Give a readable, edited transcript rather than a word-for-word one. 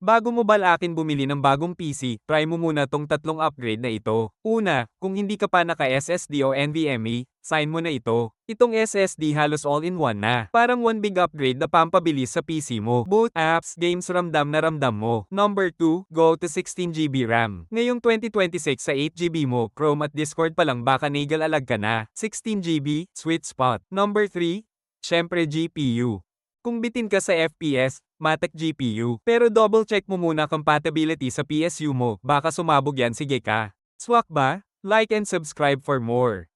Bago mo balakin bumili ng bagong PC, try mo muna tong tatlong upgrade na ito. Una, kung hindi ka pa naka-SSD o NVMe, sign mo na ito. Itong SSD halos all-in-one na. Parang one big upgrade na pampabilis sa PC mo. Both apps, games ramdam na ramdam mo. Number 2, go to 16GB RAM. Ngayong 2026 sa 8GB mo, Chrome at Discord pa lang baka naigal-alag ka na. 16GB, sweet spot. Number 3, syempre GPU. Kung bitin ka sa FPS, Matic GPU. Pero double check mo muna compatibility sa PSU mo, baka sumabog yan sige ka. Swak ba? Like and subscribe for more.